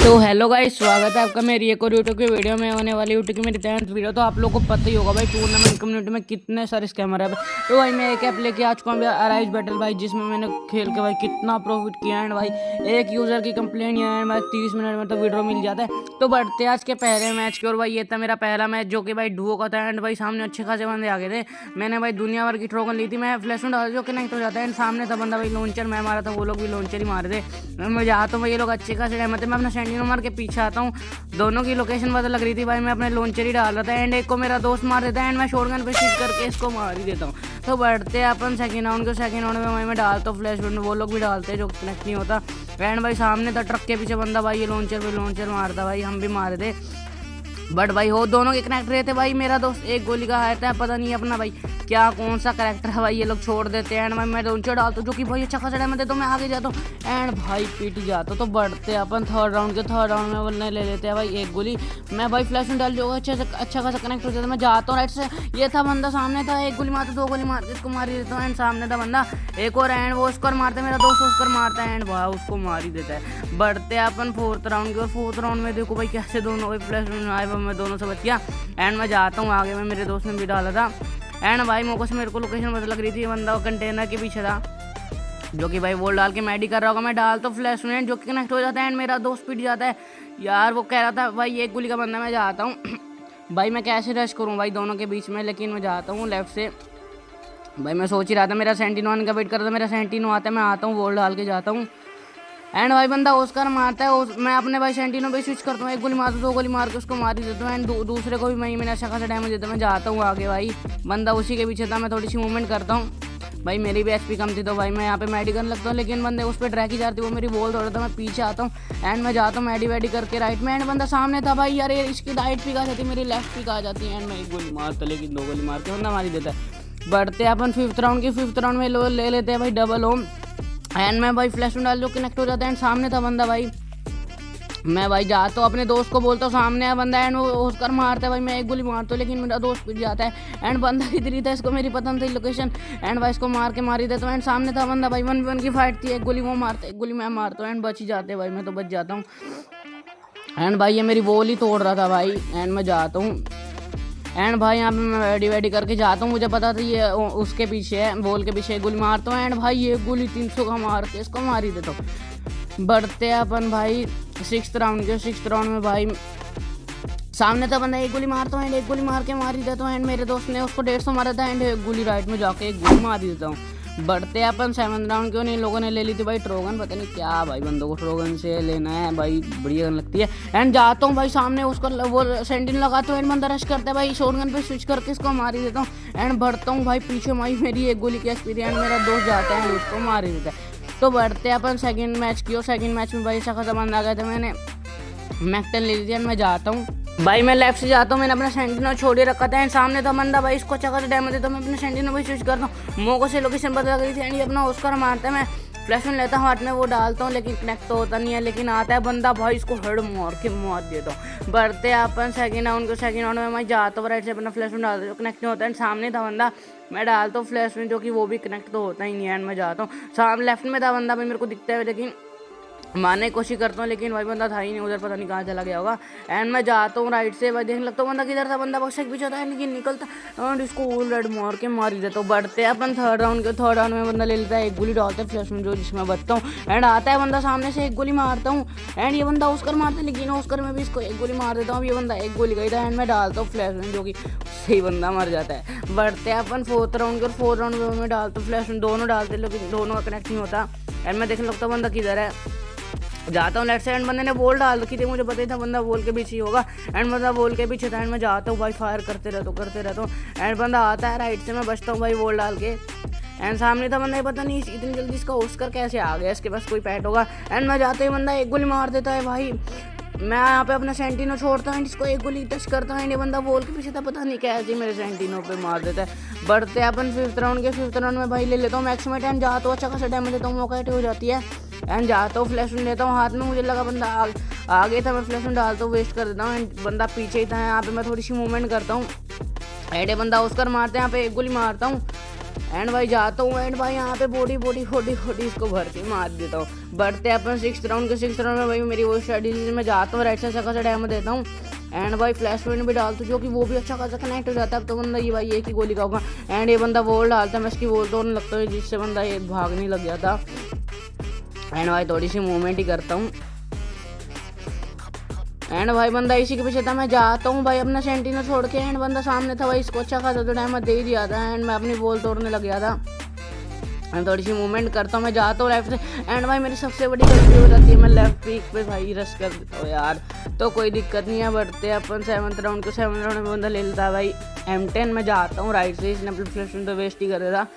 तो hello guys, स्वागत है आपका मेरी एक और यूट्यूब की वीडियो में। होने वाली यूट्यूब की मेरी 10th वीडियो। तो आप लोगों को पता ही होगा भाई, टूर्नामेंट कम्युनिटी में कितने सारे स्कैमर है। तो भाई मैं एक ऐप लेके आ चुका हूँ अराइज बैटल भाई, जिसमें मैंने खेल के भाई कितना प्रॉफिट किया है भाई। एक यूज़र की कंप्लेंट ये है भाई, 30 मिनट में तो विड्रॉ मिल जाता है। तो बढ़ते आज के पहले मैच की। और भाई ये था मेरा पहला मैच, जो कि भाई डुओ का था। एंड भाई सामने अच्छे खासे बंदे आ गए थे। मैंने भाई दुनिया भर की ट्रोकन ली थी। मैं फ्लैश में डाल जो कनेक्ट हो जाता है। एंड सामने था बंदा भाई लॉन्चर, मैं मारा था, वो लोग भी लॉन्चर ही मारे थे। मैं जाता हूँ भाई, ये लोग अच्छे खासे रहमत है। मैं अपना सेंटिनो मार के पीछे आता हूँ। दोनों की लोकेशन पता लग रही थी भाई, मैं अपने लॉन्चर ही डाल रहा था। एंड एक को मेरा दोस्त मार देता है। एंड मैं शॉटगन पे शूट करके इसको मार ही देता हूँ। तो बढ़ते अपन सेकंड राउंड को। सेकंड राउंड में भाई मैं डालता हूँ फ्लैश में, वो लोग भी डालते हैं जो कनेक्ट नहीं होता। एंड भाई सामने था ट्रक के पीछे बंदा भाई, ये लॉन्चर पे लॉन्चर मारता भाई, हम भी मारे थे। बट भाई हो दोनों के कनेक्ट रहे थे भाई। मेरा दोस्त एक गोली का आया था, पता नहीं अपना भाई क्या कौन सा करेक्टर है भाई, ये लोग छोड़ देते हैं। एंड भाई मैं लॉन्चर डालता हूँ, जो कि भाई अच्छा खासा डैमेज है, तो मैं आगे जाता हूँ। एंड भाई पीट जाता। तो बढ़ते अपन थर्ड राउंड के। थर्ड राउंड में बनने ले लेते हैं भाई एक गोली। मैं भाई फ्लैश में डाल जो अच्छा खासा कनेक्ट हो जाता है। मैं जाता हूँ राइट से, ये था बंदा सामने था, एक गोली मारता, दो गोली मार इसको मार ही देता हूँ। एंड सामने था बंदा एक और, एंड वो उसको मारता है, मेरा दोस्त उसको मारता है। एंड भाई उसको मार ही देता है। बढ़ते अपन फोर्थ राउंड के। और फोर्थ राउंड में देखो भाई कैसे दोनों भाई फ्लैश में आए, मैं दोनों से बच गया। एंड मैं जाता हूँ आगे में, मेरे दोस्त ने भी डाला था। एंड भाई मौके से मेरे को लोकेशन पता लग रही थी, बंदा कंटेनर के पीछे था, जो कि भाई वोल डाल के मैडी कर रहा होगा। मैं डाल तो फ्लैश में, जो कि कनेक्ट हो जाता है। एंड मेरा दोस्त पिट जाता है यार। वो कह रहा था भाई एक गोली का बंदा, मैं जाता हूँ भाई मैं कैसे रश करूँ भाई दोनों के बीच में। लेकिन मैं जाता हूँ लेफ्ट से भाई। मैं सोच ही रहा था, मेरा सेंटिनो आने का वेट कर रहा था, मेरा सेंटिनो आता है, मैं आता हूँ वोल डाल के जाता हूँ। एंड भाई बंदा ऑस्कर मारता है, मैं अपने भाई सेंटिनो पे स्विच करता हूँ, एक गोली मारता हूँ, दो गोली मार के उसको मार ही देता हूँ। एंड दूसरे को भी मैंने अच्छा खासा डैमेज देता हूँ। मैं जाता हूँ आगे भाई, बंदा उसी के पीछे था, मैं थोड़ी सी मूवमेंट करता हूँ भाई, मेरी भी एचपी कम थी, तो भाई मैं यहाँ पे मेडिकल लगता हूँ। लेकिन बंदे उस पर ट्रैक ही जाती, वो मेरी बॉल दौड़ता, मैं पीछे आता हूँ। एंड मैं जाता हूँ मेडी करके राइट में। एंड बंदा सामने था भाई, यार इसकी राइट पिक आ जाती, मेरी लेफ्ट पिक आ जाती है। एंड मैं एक गोली मारता, लेकिन दो गोली मार के बंदा मार ही देता है। बढ़ते अपन फिफ्थ राउंड की। फिफ्थ राउंड में ले लेते हैं भाई डबल होम। एंड मैं भाई फ्लैश में डाल जो कनेक्ट हो जाता है। एंड सामने था बंदा भाई, मैं भाई जाता हूँ अपने दोस्त को बोलता हूँ सामने है बंदा। एंड वो उसकर मारता है भाई, मैं एक गोली मारता हूँ, लेकिन मेरा दोस्त पिट जाता है। एंड बंदा किधर ही था, इसको मेरी पता नहीं थी लोकेशन। एंड भाई इसको मार के मार ही देता हूँ। एंड सामने था बंदा भाई, 1v1 की फाइट थी, एक गोली वो मारता है, एक गोली मैं मारता हूँ। एंड बच ही जाते भाई, मैं तो बच जाता हूँ। एंड भाई ये मेरी वॉल ही तोड़ रहा था भाई। एंड मैं जाता हूँ। एंड भाई यहाँ पे मैं रेडी करके जाता हूँ, मुझे पता था ये उसके पीछे है, बॉल के पीछे गोली मारता हूँ। एंड भाई ये गोली 300 का मार के इसको मार ही देता हूँ। बढ़ते हैं अपन भाई सिक्स्थ राउंड के। सिक्स्थ राउंड में भाई सामने था बंदा, एक गोली मारता हूँ, एंड एक गोली मार के मार ही देता हूँ। एंड मेरे दोस्त ने उसको 150 मारा था। एंड एक गोली राइट में जाके एक गोली मार ही देता हूँ। बढ़ते अपन सेवंथ राउंड क्यों नहीं, लोगों ने ले ली थी भाई ट्रोगन, पता नहीं क्या भाई बंदों को ट्रोगन से लेना है भाई, बढ़िया लगती है। एंड जाता हूँ भाई सामने, उसको वो सेंटिन लगाता हूँ। एंड बंदा रश करता है भाई, शॉटगन पे स्विच करके इसको मार ही देता हूँ। एंड बढ़ता हूँ भाई पीछे भाई, मेरी एक गोली की एक्सपीरियंस, मेरा दोस्त जाता है उसको मार ही देता है। तो बढ़ते अपन सेकंड मैच की। और सेकंड मैच में भाई ऐसा खासा बंदा आ गया था, मैंने मैकटन ले ली थी। एंड मैं जाता हूँ भाई, मैं लेफ्ट से जाता हूँ, मैंने अपना सेंटिनो छोड़ ही रखा था। एंड सामने था बंदा भाई, इसको अच्छा खासा डैमेज देता हूँ, मैं अपने सेंटिनो पे स्विच करता हूँ, मौके से लोकेशन पता लग रही थी। एंड ये अपना ऑस्कर मारता है, मैं फ्लैश में लेता हूँ, हाथ में वो डालता हूँ, लेकिन कनेक्ट तो होता नहीं है। लेकिन आता है बंदा भाई, इसको हेड मार के मार देता हूँ। बढ़ते अपन सेकंड राउंड को। सेकंड राउंड में मैं जाता हूँ राइट से, अपना फ्लैश में डालता हूँ, कनेक्ट नहीं होता है। सामने था बंदा, मैं डालता हूँ फ्लैश में, जो कि वो भी कनेक्ट तो होता ही नहीं है। एंड मैं जाता हूँ सामने, लेफ्ट में था बंदा भाई, मेरे को दिखता है, लेकिन मारने की कोशिश करता हूँ, लेकिन भाई बंदा था ही नहीं उधर, पता नहीं कहाँ चला गया होगा। एंड मैं जाता हूँ राइट से भाई, देखने लगता हूँ बंदा किधर था, बंदा बक्से के पीछे था, लेकिन निकलता एंड इसको ऑल रेड मार के मार ही देता हूँ। बढ़ते अपन थर्ड राउंड के। थर्ड राउंड में बंदा ले लेता है, एक गोली डालता है फ्लैश में, जो जिसमें बचता हूँ। एंड आता है बंदा सामने से, एक गोली मारता हूँ। एंड ये बंदा ऑस्कर मारता है, लेकिन ऑस्कर में भी इसको एक गोली मार देता हूँ। ये बंदा एक गोली गई था। एंड मैं डालता हूँ फ्लैश में, जो कि सही बंदा मर जाता है। बढ़ते हैं अपन फोर्थ राउंड के। और फोर्थ राउंड में मैं डालता हूँ फ्लैश में, दोनों डालते हैं, लेकिन दोनों का कनेक्ट नहीं होता। एंड मैं देखने लगता हूँ बंदा किधर है, जाता हूँ लेफ्ट साइड, बंदे ने बॉल डाल रखी थी, मुझे पता ही था बंदा बॉल के पीछे ही होगा। एंड बंदा बॉल के पीछे था। एंड मैं जाता हूँ भाई, फायर करते रहता हूँ। एंड बंदा आता है राइट से, मैं बचता हूँ भाई बॉल डाल के। एंड सामने था बंदा, पता नहीं इतनी जल्दी इसका ऑस्कर कैसे आ गया, इसके पास कोई पैट होगा। एंड मैं जाते ही बंदा एक गोली मार देता है भाई, मैं यहाँ पे अपना सेंटिनो छोड़ता हूँ, इसको एक गोली टच करता हूँ। ये बंदा बॉल के पीछे था, पता नहीं कैसे मेरे सेंटिनो पे मार देता है। बढ़ते अपन फिफ्थ राउंड के। फिफ्थ राउंड में भाई ले लेता हूँ मैक्सिमम। एंड जाता हूँ अच्छा खासा डैमेज देता हूँ, मौका हिट हो जाती है। एंड जाता हूँ फ्लैश में लेता हूँ हाथ में, मुझे लगा बंदा आगे था, मैं फ्लैश में डालता हूँ, वेस्ट कर देता हूँ। एंड बंदा पीछे ही था, यहाँ पे मैं थोड़ी सी मूवमेंट करता हूँ। एंड बंदा ऑस्कर मारते हैं, यहाँ पे एक गोली मारता हूँ। एंड भाई जाता हूँ एंड भाई यहाँ पे बॉडी बॉडी बॉडी बॉडी इसको भर के मार देता हूँ। बढ़ते अपन 6th राउंड के 6th राउंड में भाई मेरी वो स्ट्रेटजी में जाता हूँ, राइट से अच्छा खासा डैमेज देता हूँ एंड भाई फ्लैश पॉइंट भी डालता हूँ जो कि वो भी अच्छा खासा कनेक्ट हो जाता है। अब तो बंदा ये भाई एक ही गोली का होगा एंड ये बंदा वॉल डालता है, मैं इसकी वॉल तोड़ने लगता हूँ जिससे बंदा ये भागने लग गया था। एंड भाई थोड़ी सी मूवमेंट ही करता हूँ एंड भाई बंदा इसी के पीछे था, मैं जाता हूँ भाई अपना सेंटिनो छोड़ के एंड बंदा सामने था भाई, इसको अच्छा खासा तो डैमेज दे ही दिया था एंड मैं अपनी बॉल तोड़ने लग गया था एंड थोड़ी सी मूवमेंट करता हूँ, मैं जाता हूँ लेफ्ट से एंड भाई मेरी सबसे बड़ी गलती हो जाती है, मैं लेफ्ट पीक पे भाई रश कर देता हूँ यार। तो कोई दिक्कत नहीं है, बढ़ते हैं अपन 7th राउंड को। 7th राउंड में बंदा ले लेता है भाई M10, मैं जाता हूँ राइट से, इसने अपनी फ्लैश तो वेस्ट ही कर दिया था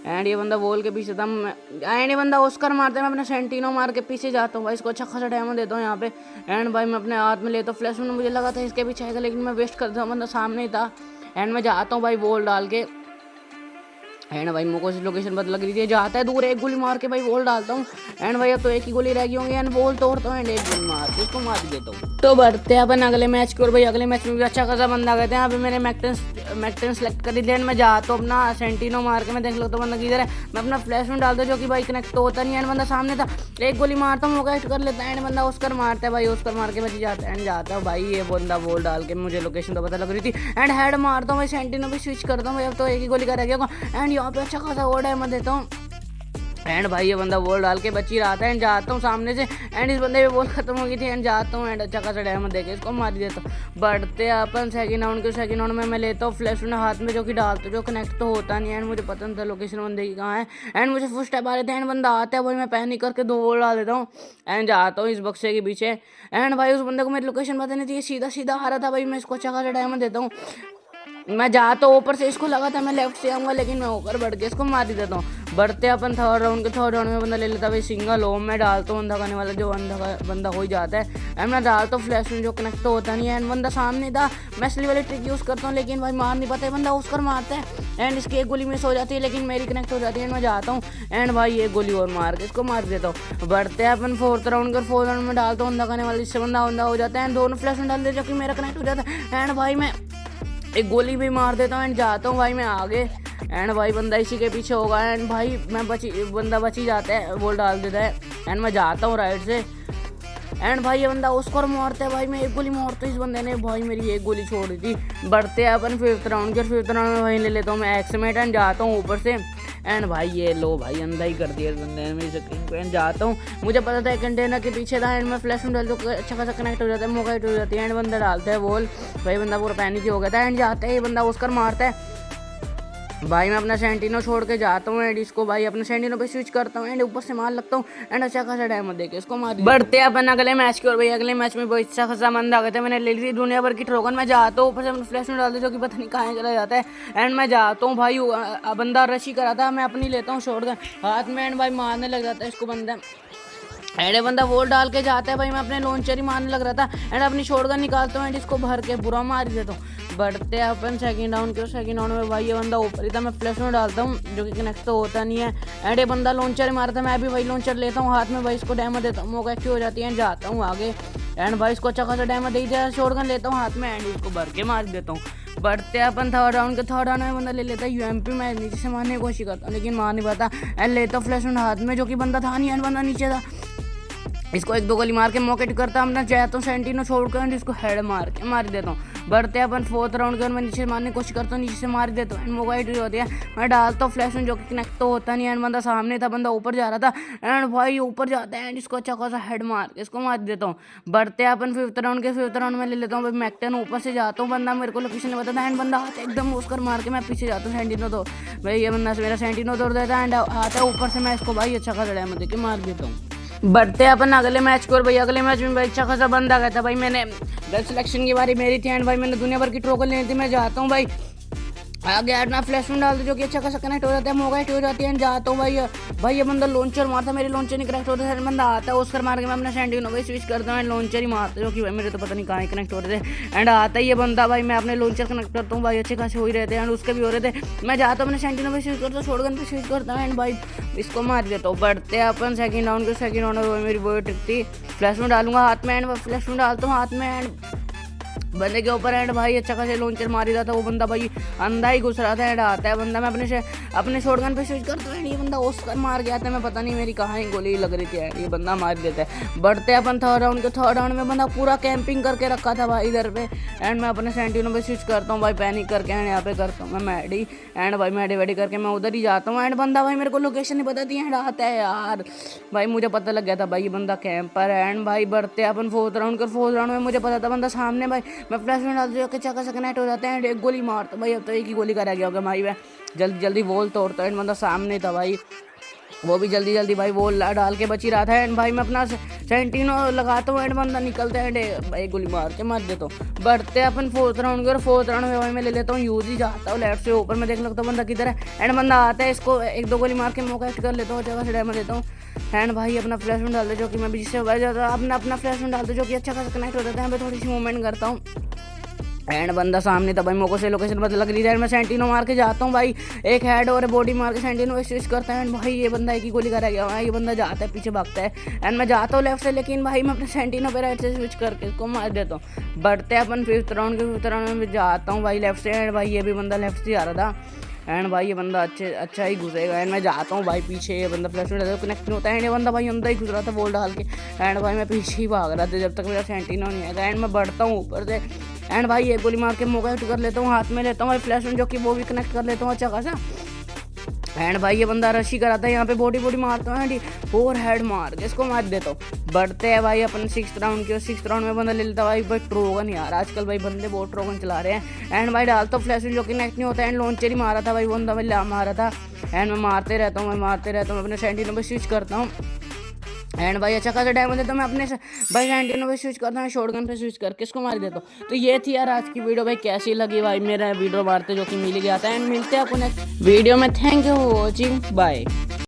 एंड ये बंदा वॉल के पीछे था एंड ये बंदा ऑस्कर मारता है, मैं अपना सेंटिनो मार के पीछे जाता हूँ भाई, इसको अच्छा खासा डैमेज देता हूँ यहाँ पे एंड भाई मैं अपने हाथ में लेता हूँ फ्लैश में, मुझे लगा था इसके पीछे आएगा लेकिन मैं वेस्ट करता हूँ, बंदा सामने ही था एंड मैं जाता हूँ भाई वॉल डाल के एंड भाई मुझको इस लोकेशन पर लग रही थी, जाता है दूर, एक गोली मार के भाई वॉल डालता हूँ एंड भाई अब तो एक ही गोली रह गई होंगी एंड वॉल तोड़ता हूँ एंड एक गोली मार के इसको मार देता हूँ। तो बढ़ते हैं अपन अगले मैच की और भाई अगले मैच में भी अच्छा खासा बंदा गए थे, यहाँ पे मैंने मैक्टन सेलेक्ट कर दिया एंड मैं जाता हूँ अपना सेंटिनो मार के, मैं देख लगता हूँ बंदा किधर है, मैं अपना फ्लैश में डालता हूँ जो कि भाई कनेक्ट तो होता नहीं है एंड बंदा सामने था, एक गोली मारता हूँ मौका कर लेता है एंड बंदा ऑस्कर मारता है भाई, ऑस्कर मार के बच जाता है एंड जाता है भाई ये बंदा वॉल डाल के, मुझे लोकेशन तो पता लग रही थी एंड हेड मारता हूँ भाई, सेंटिनो भी स्विच करता हूँ भाई, अब तो एक ही गोली का रह गया एंड यहाँ पे अच्छा खासा डैमेज देता हूँ एंड भाई ये बंदा वॉल डाल के बच ही रहा था एंड जाता हूँ सामने से एंड इस बंदे पे वॉल खत्म हो गई थी एंड जाता हूँ एंड अच्छा खासा डैमेज देके इसको मार देता हूँ। बढ़ते अपन 2nd राउंड के 2nd राउंड में मैं लेता हूँ फ्लैश में हाथ में जो कि डालता हूँ, जो कनेक्ट तो होता नहीं है एंड मुझे पता नहीं था लोकेशन बंदे की कहाँ है एंड मुझे फर्स्ट स्टेप आ रहे थे एंड बंदा आता है भाई, मैं पैनिक करके 2 वॉल डाल देता हूँ एंड जाता हूँ इस बक्से के पीछे एंड भाई उस बंदे को मेरी लोकेशन पता नहीं थी, सीधा सीधा आ रहा था भाई, मैं इसको अच्छा खासा डैमेज देता हूँ, मैं जाता हूँ ऊपर से, इसको लगा था मैं लेफ्ट से आऊँगा लेकिन मैं ऊपर बढ़ के इसको मार ही देता हूँ। बढ़ते अपन 3rd राउंड के 3rd राउंड में बंदा ले लेता है भाई सिंगल होम, मैं डालता हूँ अंधा करने वाला जो अंधा बंदा हो ही जाता है एंड मैं डालता हूँ फ्लैश में जो कनेक्ट तो होता नहीं है एंड बंदा सामने था, मैं इसलिए वाली ट्रिक यूज़ करता हूँ लेकिन भाई मार नहीं पाता है, बंदा उसकर मारता है एंड इसकी एक गोली मिस हो जाती है लेकिन मेरी कनेक्ट हो जाती है एंड मैं जाता हूँ एंड भाई एक गोली और मार के इसको मार देता हूँ। बढ़ते हैं अपन 4th राउंड के 4th राउंड में डालता हूँ अंधा करने वाला, जिससे बंदा अंधा हो जाता है एंड दोनों फ्लैश में डाल देते जो कि मेरा कनेक्ट हो जाता है एंड भाई मैं एक गोली भी मार देता हूँ एंड जाता हूँ भाई मैं आगे एंड भाई बंदा इसी के पीछे होगा एंड भाई मैं बंदा बच ही जाता है, वॉल डाल देता है एंड मैं जाता हूँ राइट से एंड भाई ये बंदा उसको मारता है भाई, मैं एक गोली मारता हूँ, इस बंदे ने भाई मेरी एक गोली छोड़ दी थी। बढ़ते हैं अपन 5th राउंड के 5th राउंड में भाई ले लेता हूँ मैं एक्समेट एंड जाता हूँ ऊपर से एंड भाई ये लो भाई अंधा ही कर दिया इस बंदे ने मेरी स्क्रीन पे एंड जाता हूँ, मुझे पता था कंटेनर के पीछे था एंड मैं फ्लैश में डालता हूँ अच्छा खासा कनेक्ट हो जाता है, मौका हिट हो जाती है एंड बंदा डालता है वॉल, भाई बंदा पूरा पैनिक ही हो गया था एंड जाता है ये बंदा उसकर मारता है भाई, मैं अपना सेंटिनो छोड़ के जाता हूँ एंड इसको भाई अपने सेंटिनो पे स्विच करता हूँ एंड ऊपर से मार लगता हूँ एंड अच्छा खासा डैमेज देके इसको मार। बढ़ते हैं अपन अगले मैच की और भाई अगले मैच में बहुत अच्छा खासा बंदा आ गया था, मैंने ले ली थी दुनिया भर की ट्रोगन, मैं जाता हूँ ऊपर से अपने फ्लैश में डालते जो कि पता नहीं कहाँ चला जाता है एंड मैं जाता हूँ भाई बंदा रशी करा था, मैं अपनी लेता हूँ शॉटगन हाथ में एंड भाई मारने लग जाता है इसको बंदा एंड बंदा वोल डाल के जाता है भाई, मैं अपने लॉन्चर ही मारने लग रहा था एंड अपनी शॉटगन निकालता हूँ एंड इसको भर के बुरा मार देता हूँ। बढ़ते हैं अपन 2nd राउंड के 2nd राउंड में भाई ये बंदा ऊपर ही था, मैं फ्लैश में डालता हूँ जो कि कनेक्ट तो होता नहीं है एंड ये बंदा लॉन्चर ही मारता है, मैं भी भाई लॉन्चर लेता हूँ हाथ में भाई, इसको डैमेज देता हूँ, मौका एक्टिव हो जाती है एंड जाता हूँ आगे एंड भाई इसको अच्छा खासा डैमेज दे दिया, शॉटगन लेता हूँ हाथ में एंड इसको भर के मार देता हूँ। बढ़ते हैं अपन 3rd राउंड के 3rd राउंड में बंदा ले लेता है UMP, मैं नीचे से मारने की कोशिश करता हूँ लेकिन मार नहीं पाता एंड लेता हूँ फ्लैश में हाथ में जो कि बंदा था नहीं एंड बंदा नीचे था, इसको 1-2 गोली मार के मॉकेट करता हूँ अपना जाता हूँ सेंटिनो छोड़कर एंड इसको हेड मार के मार देता हूँ। बढ़ते हैं अपन 4th राउंड के और मैं नीचे मारने की कोशिश करता हूँ, नीचे से मार देता हूँ एंड मोबाइल होती है, मैं डालता हूँ फ्लैश में जो कि कनेक्ट तो होता नहीं एंड बंदा सामने था, बंदा ऊपर जा रहा था एंड भाई ऊपर जाता है एंड इसको अच्छा खासा हेड मार के इसको मार देता हूँ। बढ़ते हैं अपन 5th राउंड के 5th राउंड में ले लेता हूँ भाई मैक्टन, ऊपर से जाता हूँ, बंदा मेरे को लोकेशन नहीं बताता एंड बंदा आता है एकदम उसकर मार के मैं पीछे जाता हूँ सेंटिनो तो भाई ये बंदा मेरा सेंटिनो तोड़ देता है एंड आता है ऊपर से, मैं इसको भाई अच्छा खासा डैमेज देके मार देता हूँ। बढ़ते हैं अपन अगले मैच को और भाई अगले मैच में भाई अच्छा खासा बंदा गया था भाई, मैंने गन सिलेक्शन की बारी मेरी थी एंड भाई मैंने दुनिया भर की ट्रोकन लेनी थी, मैं जाता हूँ भाई आगे अपना फ्लैश में डालते जो कि अच्छा खासा कनेक्ट हो जाता है, मौका हिट हो जाती है एंड जाता हूँ भाई ये बंदा लॉन्चर मारता, मेरे लॉन्चर नहीं कनेक्ट होता है, बंदा आता है उसकर मार के मैं अपना सेंटिनो भाई स्विच करता हूँ एंड लॉन्चर ही मारता है जो कि भाई मेरे तो पता नहीं कहाँ कनेक्ट हो रहे थे एंड आता ही ये बंदा भाई, मैं अपने लॉन्चर कनेक्ट करता हूँ भाई, अच्छे खासे हो ही रहते हैं एंड उसके भी हो रहे थे, मैं जाता हूँ अपने सेंटिनो भाई स्विच करता हूँ, शॉटगन पे स्विच करता हूँ एंड भाई इसको मार देता हूँ। बढ़ते हैं अपन 2nd राउंड के 2nd राउंड में मेरी वो ट्रिक थी, फ्लैश में डालूंगा हाथ में एंड फ्लैश में डालता हूँ हाथ में एंड बंदे के ऊपर एंड भाई अच्छा खासा लॉन्चर मार ही रहा था वो बंदा भाई, अंधा ही घुस रहा था एंड आता है बंदा, मैं अपने शॉटगन पे स्विच करता हूँ, ये बंदा ऑस्कर मार गया था, मैं पता नहीं मेरी कहाँ ही गोली लग रही थी एंड ये बंदा मार देता है। बढ़ते अपन थर्ड राउंड में बंदा पूरा कैंपिंग करके रखा था भाई इधर पे एंड मैं अपने सेंटिनो पे स्विच करता हूँ भाई, पैनिक करके एंड यहाँ पे करता हूँ मैं मैडी एंड भाई मैडी वेडी करके मैं उधर ही जाता हूँ एंड बंदा भाई मेरे को लोकेशन नहीं बताती एंड आता है यार भाई, मुझे पता लग गया था भाई ये बंदा कैंपर है एंड भाई बढ़ते अपन फोर्थ राउंड में मुझे पता था बंदा सामने भाई, मैं फ्लैश में डाल के चक्का से कनेक्ट हो जाते हैं एंड एक गोली मारता भाई, अब तो एक ही गोली का रह गया होगा भाई, मैं जल्दी वॉल तोड़ता एंड बंदा सामने था भाई, वो भी जल्दी भाई वॉल डाल के बच ही रहा था एंड भाई मैं अपना सेंटिनो लगाता हूँ एंड बंदा निकलता है एंड भाई गोली मार के मार देता हूँ। बढ़ते अपन फोर्थ राउंड में भाई मैं ले लेता हूँ यूज ही जाता हूँ लेफ्ट से ऊपर, मैं देख लगता हूँ बंदा किधर है एंड बंदा आता है, इसको एक दो गोली मार के मौका एक्ट कर लेता हूँ, जगह से डैमेज देता हूँ एंड भाई अपना फ्लैश में डाल दे जो कि मैं भी जिससे भाई जाता अपना फ्लैश में डाल दे जो कि अच्छा खासा कनेक्ट हो जाता है, मैं थोड़ी सी मूवमेंट करता हूँ एंड बंदा सामने था भाई, मेरे को से लोकेशन पता लग रही है, मैं सेंटिनो मार के जाता हूँ भाई, एक हेड और बॉडी मार के सेंटिनो स्विच करता है एंड भाई ये बंदा एक ही गोली का रह गया है, ये बंदा जाता है पीछे भागता है एंड मैं जाता हूँ लेफ्ट से, लेकिन भाई मैं अपने सेंटिनो पे राइट से स्विच करके इसको मार देता हूँ। बढ़ते अपन फिफ्थ राउंड में जाता हूँ भाई लेफ्ट से एंड भाई ये भी बंदा लेफ्ट से आ रहा था एंड भाई ये बंदा अच्छा ही घुसेगा एंड मैं जाता हूँ भाई पीछे, ये बंदा फ्लैश में कनेक्ट नहीं होता है एंड ये बंदा भाई अंदर ही घुस रहा था वॉल डाल के एंड भाई मैं पीछे ही भाग रहा था जब तक मेरा सेंटिनो नहीं आएगा एंड मैं बढ़ता हूँ ऊपर से एंड भाई ये गोली मार के मौका कर लेता हूँ, हाथ में लेता हूँ भाई फ्लैश में जो कि वो भी कनेक्ट कर लेता हूँ अच्छा खासा एंड भाई ये बंदा रशी कराता है, यहाँ पे बॉडी मारता हूँ एंड 4 हेड मार के इसको मार देता हूँ। बढ़ते हैं भाई अपन सिक्स्थ राउंड में बंदा ले लेता भाई ट्रोगन, यार आजकल भाई बंदे बहुत ट्रोगन चला रहे हैं एंड भाई डालता हूँ फ्लैश जो कि कनेक्ट नहीं होता एंड लॉन्चर ही मारा था भाई, वो बंदा भाई मारा था एंड मैं मारते रहता हूँ अपने सेंटिनो पे स्विच करता हूँ एंड भाई अच्छा खासा डैमेज देता हूँ मैं अपने भाई सेंटिनो पे स्विच करता हूँ, शॉटगन पे स्विच करके इसको मार देता हूँ। तो ये थी यार आज की वीडियो भाई, कैसी लगी भाई मेरा वीडियो मारते जो कि मिल गया था एंड मिलते हैं आपको नेक्स्ट वीडियो में। Thank you for watching, bye.